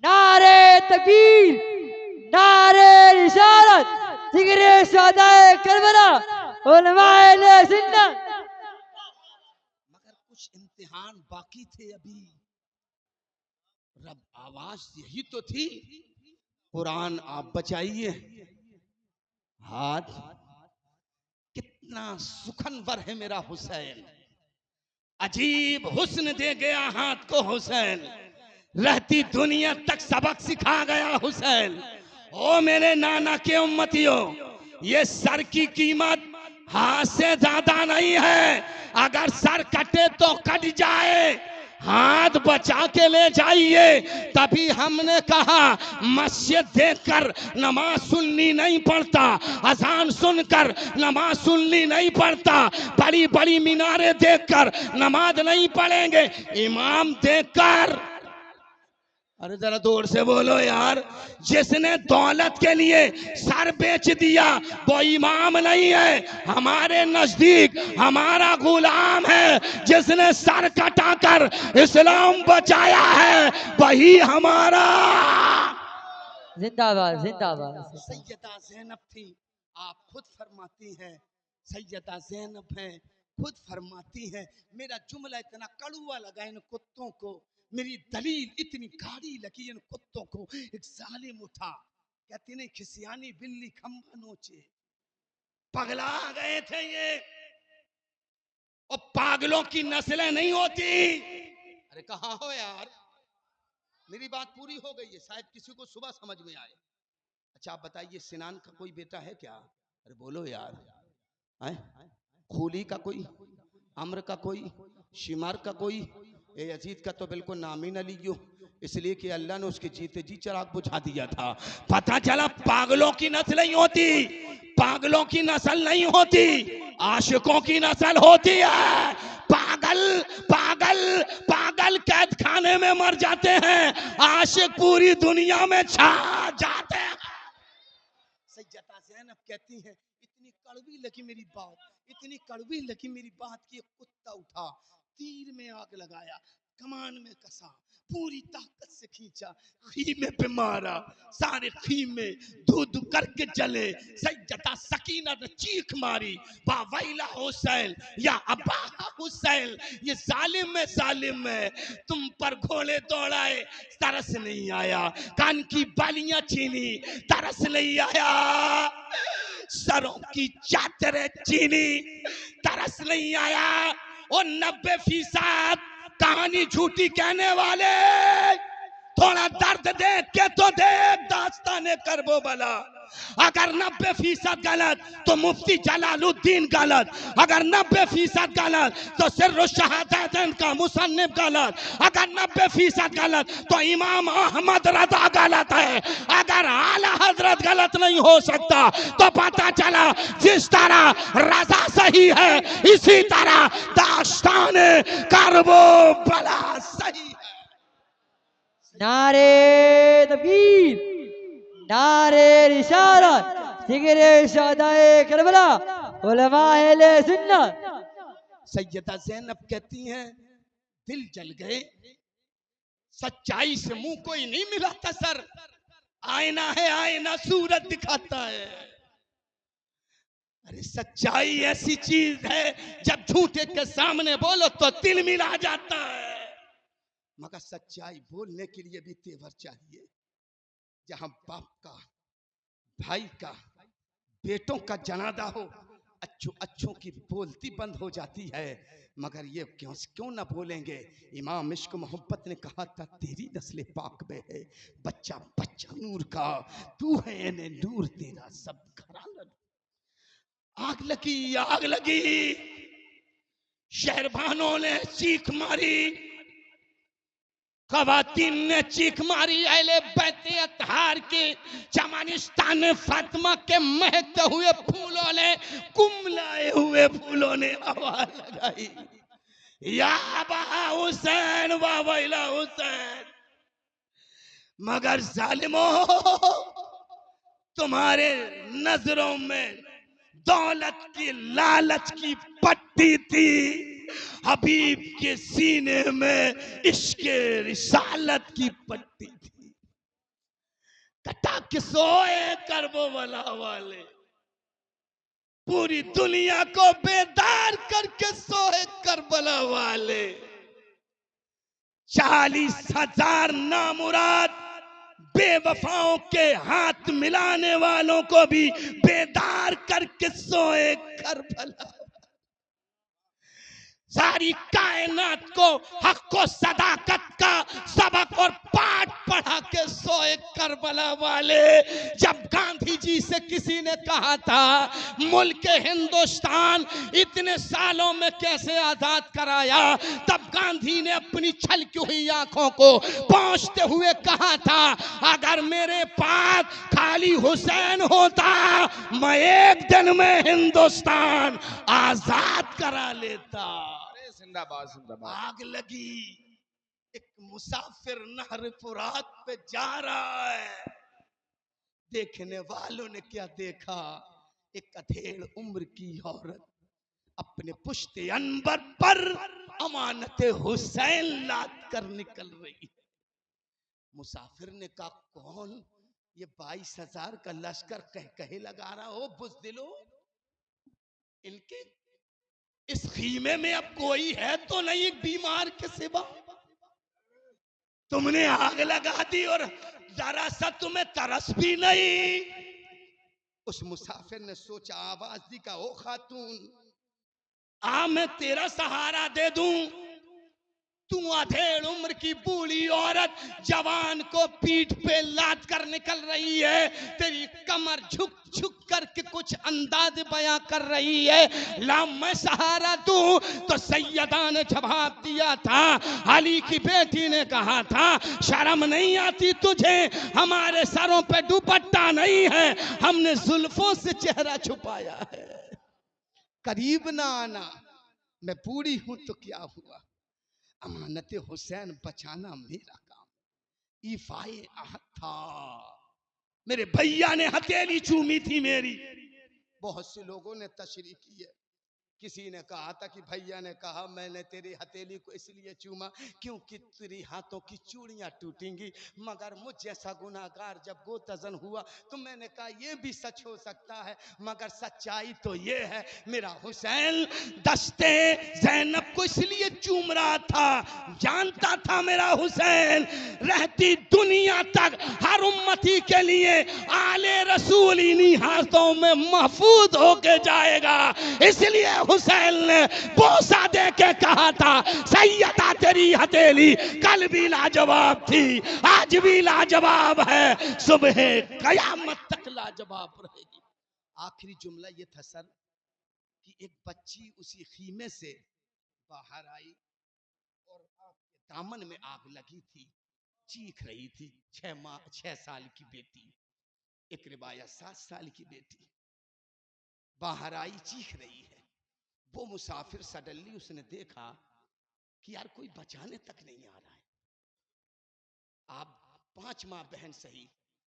नारे तकबीर, नारे रिसालत जिगरे शहदाए करबला उलमाए अहले सुन्नत। मगर कुछ इम्तिहान बाकी थे अभी। रब आवाज यही तो थी, कुरान आप बचाइए। हाथ कितना सुखनवर है मेरा हुसैन, अजीब हुस्न दे गया हाथ को हुसैन, रहती दुनिया तक सबक सिखा गया हुसैन। ओ मेरे नाना के उम्मतियों, ये सर की कीमत हाथ से ज्यादा नहीं है। अगर सर कटे तो कट जाए, हाथ बचा के ले जाइए। तभी हमने कहा मस्जिद देखकर नमाज सुननी नहीं पड़ता, अजान सुनकर नमाज सुननी नहीं पड़ता, बड़ी बड़ी मीनारें देखकर नमाज नहीं पढ़ेंगे, इमाम देखकर। अरे जरा जोर से बोलो यार, जिसने दौलत के लिए सर बेच दिया वो इमाम नहीं है, हमारे नजदीक हमारा गुलाम है। जिसने सर कटाकर इस्लाम बचाया है वही हमारा। जिंदाबाद जिंदाबाद। सैयदा ज़ैनब थी, आप खुद फरमाती हैं, सैयदा ज़ैनब हैं, खुद फरमाती हैं, मेरा जुमला इतना कड़वा लगा इन कुत्तों को, मेरी दलील इतनी गाढ़ी लगी इन कुत्तों को। एक जालिम उठा, कहते नहीं खिसियानी बिल्ली खंभा नोचे, पगला गए थे ये। और पागलों की नस्लें नहीं होती। अरे कहाँ हो यार, मेरी बात पूरी हो गई है, शायद किसी को सुबह समझ में आए। अच्छा आप बताइए, सिनान का कोई बेटा है क्या? अरे बोलो यार, है? खूली का कोई, अम्र का कोई, शिमार का कोई? ए यजीद का तो बिल्कुल नाम ही न लियो, इसलिए कि अल्लाह ने उसके जीते जी चिराग बुझा दिया था। पता चला पागलों की नस्ल नहीं होती, पागलों की नस्ल नहीं होती, आशिकों की नस्ल होती है। पागल पागल पागल कैद खाने में मर जाते हैं, आशिक पूरी दुनिया में छा जाते हैं। सैयदा ज़ैनब कहती हैं, इतनी कड़वी लगी मेरी बात, इतनी कड़वी लगी मेरी बात कि एक कुत्ता उठा, तीर में आग लगाया, कमान में कसा, पूरी ताकत से खींचा, खीमे पे मारा, सारे खीमे धू धू करके जले। सैयदा सकीना ने चीख मारी, बावैला हुसैन या अब्बा हुसैन, ये जालिम है, जालिम है, तुम पर घोड़े दौड़ाए तरस नहीं आया, कान की बालियां छीनी तरस नहीं आया, सरों की चादरें छीनी तरस नहीं आया। और 90% कहानी झूठी कहने वाले, थोड़ा दर्द देख के तो देख दास्ताने करबो बला। अगर 90% गलत तो मुफ्ती जलालुद्दीन गलत, अगर 90% गलत तो सिर्र शहादतैन का मुसन्निफ गलत, अगर 90% गलत तो इमाम अहमद रज़ा गलत है। अगर आला हजरत गलत नहीं हो सकता तो पता चला जिस तरह रज़ा सही है इसी तरह दास्ताने करबो बला सही है। नारे तकबीर, नारे रिसालत जिगरे शहदाए करबला उलमाए अहले सुन्नत। सैयदा ज़ैनब कहती हैं, दिल जल गए, सच्चाई से मुंह कोई नहीं मिलाता सर, आईना है आईना सूरत दिखाता है। अरे सच्चाई ऐसी चीज है जब झूठे के सामने बोलो तो दिल मिला जाता है, मगर सच्चाई बोलने के लिए भी तेवर चाहिए। जहां बाप का, भाई का, बेटों का जनाजा हो, अच्छों की बोलती बंद हो जाती है, मगर ये क्यों ना बोलेंगे। इमाम इश्क मोहब्बत ने कहा था, तेरी नस्ल पाक में है बच्चा बच्चा नूर का, तू है एने नूर तेरा सब घराना। आग लगी, आग लगी, शहरबानों ने चीख मारी, ख़वातीन ने चीख मारी, अहले बैते अतहार के चमनिस्तान फातिमा के महकते हुए फूलों ने, कुमलाए हुए फूलों ने आवाज लगाई, या अबा हुसैन वावैला हुसैन। मगर जालिमों, तुम्हारे नजरों में दौलत की लालच की पट्टी थी, हबीब के सीने में इश्क रिसालत की पट्टी थी। कटा के सोए करबला वाले, पूरी दुनिया को बेदार करके सोए करबला वाले। 40,000 नामुराद बेवफाओं के हाथ मिलाने वालों को भी बेदार करके सोए करबला। सारी कायनात को हक को सदाकत का सबक और पाठ पढ़ा के सोए करबला वाले। जब गांधी जी से किसी ने कहा था मुल्क हिंदुस्तान इतने सालों में कैसे आजाद कराया, तब गांधी ने अपनी छलकी हुई आंखों को पहुंचते हुए कहा था, अगर मेरे पास खाली हुसैन होता मैं एक दिन में हिंदुस्तान आजाद करा लेता। जिंदाबाद जिंदाबाद। आग लगी, एक मुसाफिर नहर फुरात पे जा रहा है। देखने वालों ने क्या देखा, एक अधेड़ उम्र की औरत अपने पुश्ते अनबर पर अमानत हुसैन लाद कर निकल रही है। मुसाफिर ने कहा, कौन ये 22,000 का लश्कर कहे लगा रहा हो बुज़दिलो, इनके इस खीमे में अब कोई है तो नहीं बीमार के सिवा? तुमने आग लगा दी और जरा सा तुम्हें तरस भी नहीं। उस मुसाफिर ने सोचा, आवाज दी का, ओ खातून आ मैं तेरा सहारा दे दूं। तू अधेड़ उम्र की बूढ़ी औरत जवान को पीठ पे लाद कर निकल रही है, तेरी कमर झुक झुक करके कुछ अंदाज बयां कर रही है, ला मैं सहारा दूं। तो सैयदा ने जवाब दिया था, अली की बेटी ने कहा था, शर्म नहीं आती तुझे, हमारे सरों पे दुपट्टा नहीं है, हमने जुल्फों से चेहरा छुपाया है। करीब ना आना, मैं बूढ़ी हूं तो क्या हुआ, अमानत हुसैन बचाना मेरा काम। इफाए अहद था, मेरे भैया ने हथेली चूमी थी मेरी। बहुत से लोगों ने तशरीह की है, किसी ने कहा था कि भैया ने कहा मैंने तेरी हथेली को इसलिए चूमा क्योंकि तेरी हाथों की चूड़ियां टूटेंगी, मगर मुझ जैसा गुनाहगार जब गोतजन हुआ तो मैंने कहा यह भी सच हो सकता है, मगर सच्चाई तो यह है मेरा हुसैन दस्ते ज़ैनब को इसलिए चूम रहा था, जानता था मेरा हुसैन रहती दुनिया तक हर उम्मती के लिए आले रसूल इन्हीं हाथों में महफूज होके जाएगा। इसलिए हुसैन ने बोसा दे के कहा था, सैयदा तेरी हथेली कल भी लाजवाब थी, आज भी लाजवाब है, सुबह कयामत तक लाजवाब रहेगी। आखिरी जुमला ये था सर कि एक बच्ची उसी खीमे से बाहर आई और आपके दामन में आग लगी थी, चीख रही थी। 6 साल की बेटी, एक रिवायत 7 साल की बेटी बाहर आई, चीख रही है। वो मुसाफिर सडनली उसने देखा कि यार कोई बचाने तक नहीं आ रहा है। आप 5 माँ बहन सही,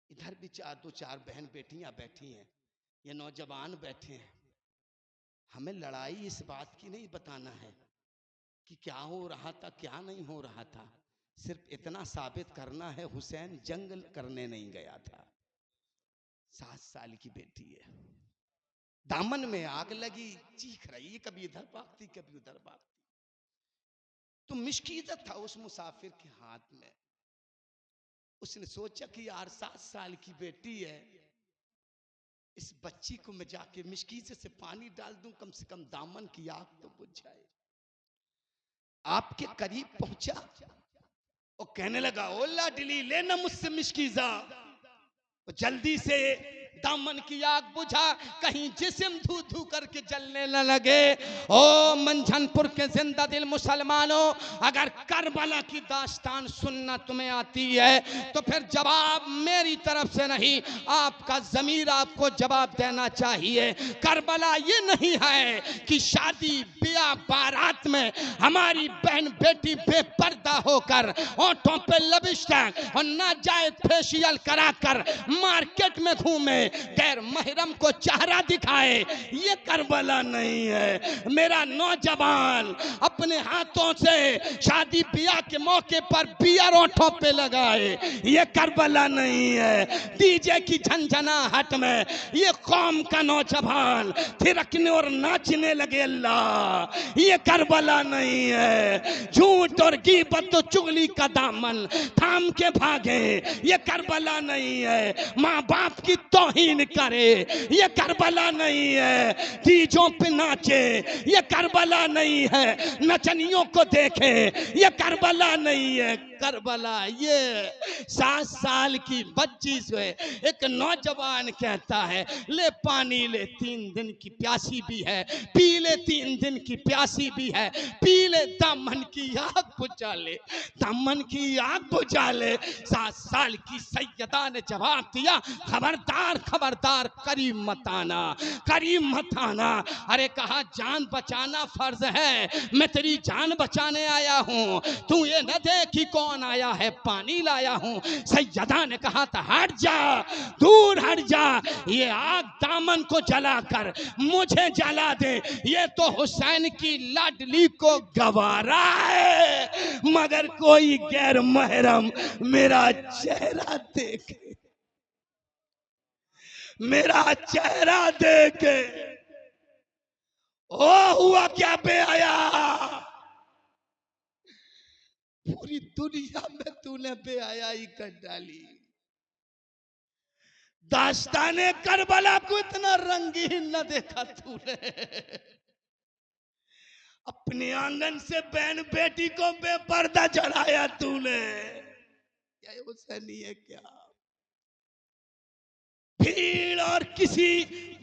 इधर भी 2-4 बहन बेटियां बैठी हैं, ये नौजवान बैठे हैं। हमें लड़ाई इस बात की नहीं बताना है कि क्या हो रहा था क्या नहीं हो रहा था, सिर्फ इतना साबित करना है हुसैन जंग करने नहीं गया था। 7 साल की बेटी है, दामन में आग लगी, चीख रही, कभी इधर भागती कभी उधर भागती। तो मिश्कीजत था उस मुसाफिर के हाथ में। उसने सोचा कि यार 7 साल की बेटी है, इस बच्ची को मैं जाके मिश्कीजत से पानी डाल दूं, कम से कम दामन की आग तो बुझ जाए। आपके करीब पहुंचा और कहने लगा, ओ लाडली लेना मुझसे मिश्कीजा। जल्दी से दामन की आग बुझा, कहीं जिस्म धू धू करके जलने न लगे। ओ मंझनपुर के जिंदा दिल मुसलमानों, अगर करबला की दास्तान सुनना तुम्हें आती है तो फिर जवाब मेरी तरफ से नहीं, आपका ज़मीर आपको जवाब देना चाहिए। करबला ये नहीं है कि शादी ब्याह बारात में हमारी बहन बेटी बेपर्दा होकर होठों पे लिपस्टिक और नाजायज फेशियल कराकर मार्केट में घूमे, गैर महरम को चेहरा दिखाए, ये करबला नहीं है। मेरा नौजवान अपने हाथों से शादी ब्याह के मौके पर बियर होठों पे लगाए, ये करबला नहीं है। डीजे की झंझनाहट में ये कौम का नौजवान थिरकने और नाचने लगे, अल्लाह, ये करबला नहीं है। झूठ और गीबत और चुगली का दामन थाम के भागे, ये करबला नहीं है। माँ बाप की तौहीन करे, ये करबला नहीं है। डीजों पे नाचे, ये करबला नहीं है। नचनियों को देखे, ये करबला नहीं है। करबला ये 7 साल की बच्ची से एक नौजवान कहता है, ले पानी ले, 3 दिन की प्यासी भी है, पी ले, 3 दिन की प्यासी भी है, पी ले, दामन की आग बुझा ले, दामन की आग बुझा ले। 7 साल की सैयदा ने जवाब दिया, खबरदार खबरदार, करीब मत आना, करीब मत आना। अरे कहा जान बचाना फर्ज है, मैं तेरी जान बचाने आया हूँ, तू ये न देखी कौन आया है, पानी लाया हूँ। सैयदा ने कहा था हट जा, दूर हट जा, ये आग दामन को जलाकर मुझे जला दे। ये तो हुसैन की लाडली को गवारा है, मगर कोई गैर महरम मेरा चेहरा देखे, मेरा चेहरा देखे, ओ हुआ क्या बेहया। पूरी दुनिया में तूने बेहयाई कर डाली। दास्ताने करबला को इतना रंगीन न देखा तूने। अपने आंगन से बहन बेटी को बेपर्दा चढ़ाया तूने। क्या ये हुसैनी है क्या? भीड़ और किसी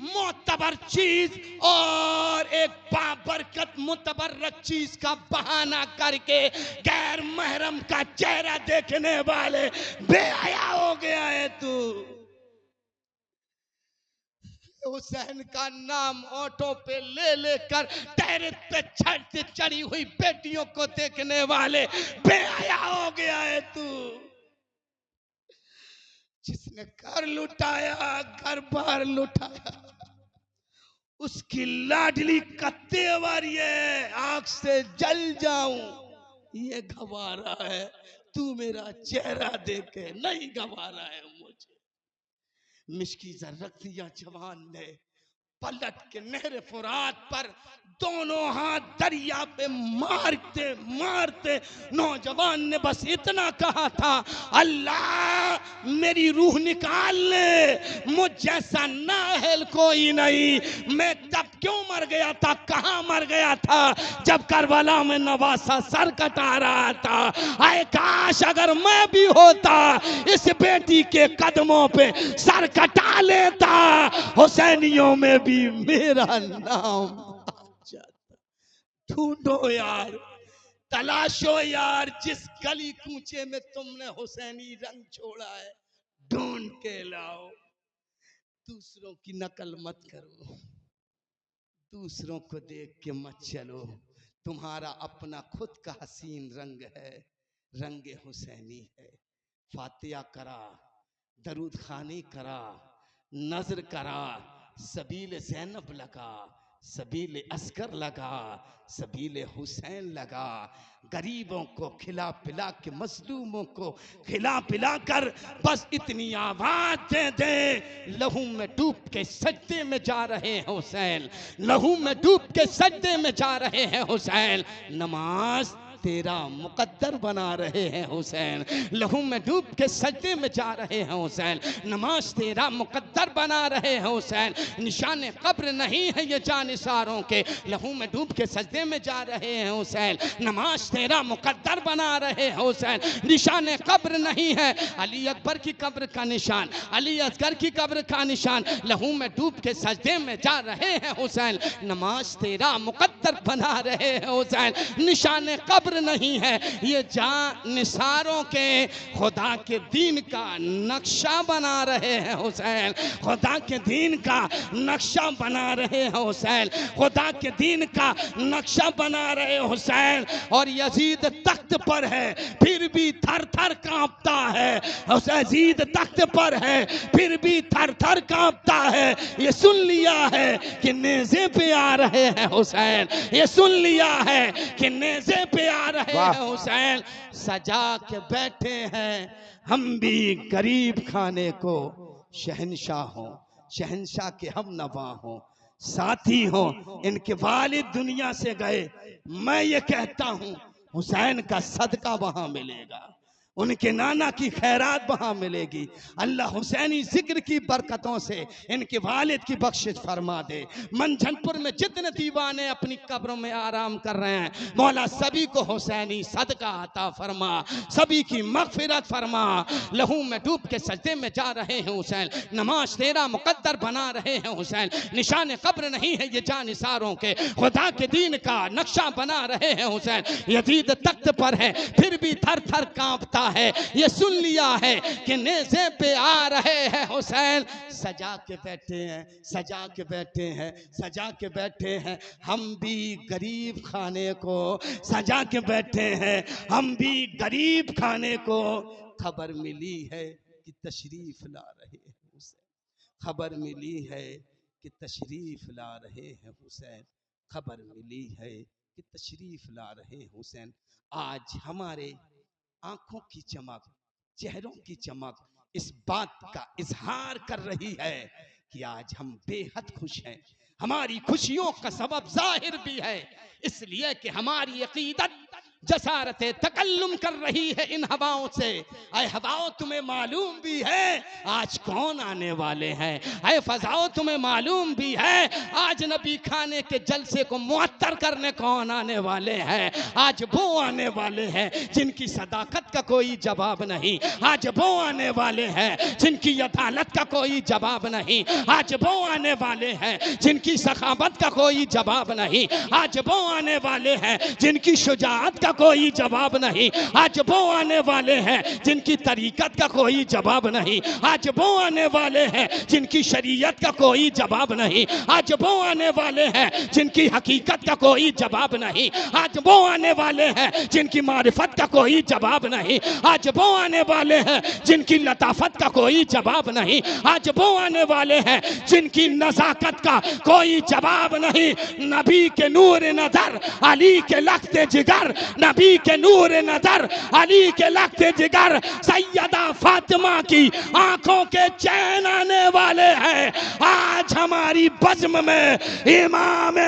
मोतबर चीज और एक बाबरकत मुतबर्रक चीज का बहाना करके गैर महरम का चेहरा देखने वाले बेहया हो गया है तू। हुसैन का नाम ऑटो पे ले लेकर टेरेस पे चढ़ते चढ़ी हुई बेटियों को देखने वाले बेहया हो गया है तू। जिसने घर लुटाया, घर बार लुटाया, उसकी लाडली का तेवर ये आग से जल जाऊं, ये गवारा है। तू मेरा चेहरा देखे नहीं गवारा है मुझे। मिश्की ज़र्रतिया जवान ने पलट के नहर फुरात पर दोनों हाथ दरिया पे मारते मारते नौजवान ने बस इतना कहा था, अल्लाह मेरी रूह निकाल ले, मुझ जैसा नाअहल कोई नहीं। मैं तब क्यों मर गया था, कहाँ मर गया था, जब करबला में नवासा सर कटा रहा था। आए काश अगर मैं भी होता इस बेटी के कदमों पे सर कटा लेता, हुसैनियों में भी मेरा नाम आ जाता। ढूंढो यार, तलाशो यार, जिस गली कूचे में तुमने हुसैनी रंग छोड़ा है, ढूंढ के लाओ। दूसरों की नकल मत करो, दूसरों को देख के मत चलो। तुम्हारा अपना खुद का हसीन रंग है, रंग हुसैनी है। फातिहा करा, दरूद खानी करा, नजर करा, सबील ज़ैनब लगा, सबील अस्कर लगा, सबील हुसैन लगा। गरीबों को खिला पिला के, मजलूमों को खिला पिला कर बस इतनी आवाज दे दे, लहू में डूब के सजदे में जा रहे हैं हुसैन, लहू में डूब के सजदे में जा रहे हैं हुसैन। नमाज तेरा मुकद्दर बना रहे हैं हुसैन, लहू में डूब के सजदे में जा रहे हैं हुसैन। नमाज तेरा मुकद्दर बना रहे हैं हुसैन। निशान कब्र नहीं है ये जानिसारों के, लहू में डूब के सजदे में जा रहे हैं हुसैन। नमाज तेरा मुकद्दर बना रहे हैं हुसैन। निशान कब्र नहीं है अली अकबर की कब्र का निशान, अली असगर की कब्र का निशान, लहू में डूब के सजदे में जा रहे हैं हुसैन। नमाज तेरा मुकद्दर बना रहे हैं हुसैन। निशान कब्र कब्र नहीं है, ये जानिसारों के खुदा के दीन का नक्शा बना रहे हैं हुसैन, खुदा के दीन का नक्शा बना रहे हैं हुसैन, खुदा के दीन का नक्शा बना रहे हुसैन। और यजीद तख्त पर है फिर भी थर थर कांपता है, यजीद तख्त पर है फिर भी थर थर कांपता है। ये सुन लिया है कि नेज़े पे आ रहे हैं हुसैन, ये सुन लिया है कि नेज़े पे आ रहे हैं हुसैन। सजा के बैठे हैं हम भी गरीब खाने को, शहंशाह हो शहंशाह के हम नवा हो, साथी हो इनके वालिद दुनिया से गए। मैं ये कहता हूं हुसैन का सदका वहां मिलेगा, उनके नाना की खैरात वहां मिलेगी। अल्लाह हुसैनी जिक्र की बरकतों से इनके वालिद की बख्शिश फरमा दे। मंझनपुर में जितने दीवाने अपनी कब्रों में आराम कर रहे हैं, मौला सभी को हुसैनी सदका अता फरमा, सभी की मगफिरत फरमा। लहू में डूब के सजदे में जा रहे हैं हुसैन, नमाज तेरा मुकद्दर बना रहे हैं हुसैन। निशान कब्र नहीं है ये जानिसारों के, खुदा के दीन का नक्शा बना रहे हैं हुसैन। यजीद तख्त पर है फिर भी थर थर कांपता है, ये सुन लिया है कि नेज़े पे आ रहे हैं हुसैन। सजा के बैठे हैं, सजा के बैठे हैं, सजा के बैठे हैं हम भी गरीब खाने को, सजा के बैठे हैं हम भी गरीब खाने को। खबर मिली है कि तशरीफ ला रहे हैं हुसैन, खबर मिली है कि तशरीफ ला रहे हैं हुसैन, खबर मिली है कि तशरीफ ला रहे हैं हुसैन। आज हमारे आंखों की चमक, चेहरों की चमक इस बात का इजहार कर रही है कि आज हम बेहद खुश हैं। हमारी खुशियों का सबब जाहिर भी है, इसलिए कि हमारी अकीदत जसारत तकल्लुम कर रही है इन हवाओं से। ऐ हवाओं तुम्हें मालूम भी है आज कौन आने वाले हैं, ऐ फजाओं तुम्हें मालूम भी है आज नबी खाने के जलसे को मुअत्तर करने कौन आने वाले हैं। आज वो आने वाले हैं जिनकी सदाकत का कोई जवाब नहीं, आज वो आने वाले हैं जिनकी अदालत का कोई जवाब नहीं, आज वो आने वाले हैं जिनकी सखावत का कोई जवाब नहीं, आज वो आने वाले हैं जिनकी शुजाअत का कोई जवाब नहीं, आज वो आने वाले हैं जिनकी तरीकत का कोई जवाब नहीं, आज वो आने वाले हैं जिनकी शरीयत का कोई जवाब नहीं, आज वो आने वाले हैं जिनकी हकीकत का कोई जवाब नहीं, आज वो आने वाले हैं जिनकी मारिफत का कोई जवाब नहीं, आज वो आने वाले हैं जिनकी लताफत का कोई जवाब नहीं, आज वो आने वाले हैं जिनकी नज़ाकत का कोई जवाब नहीं। नबी के नूर नजर अली के लख्ते जिगर, नबी के नूर नजर अली के लख्ते जिगर, सैयदा फातिमा की आंखों के चैन आने वाले हैं। आज हमारी बज़्म में इमाम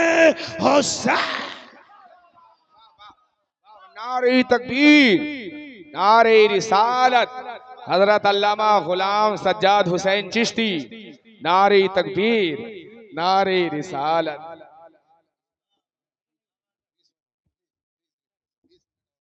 हुसैन। नारे तकबीर, नारे रिसालत, हजरत अल्लामा गुलाम सज्जाद हुसैन चिश्ती, नारे तकबीर, नारे रिसालत।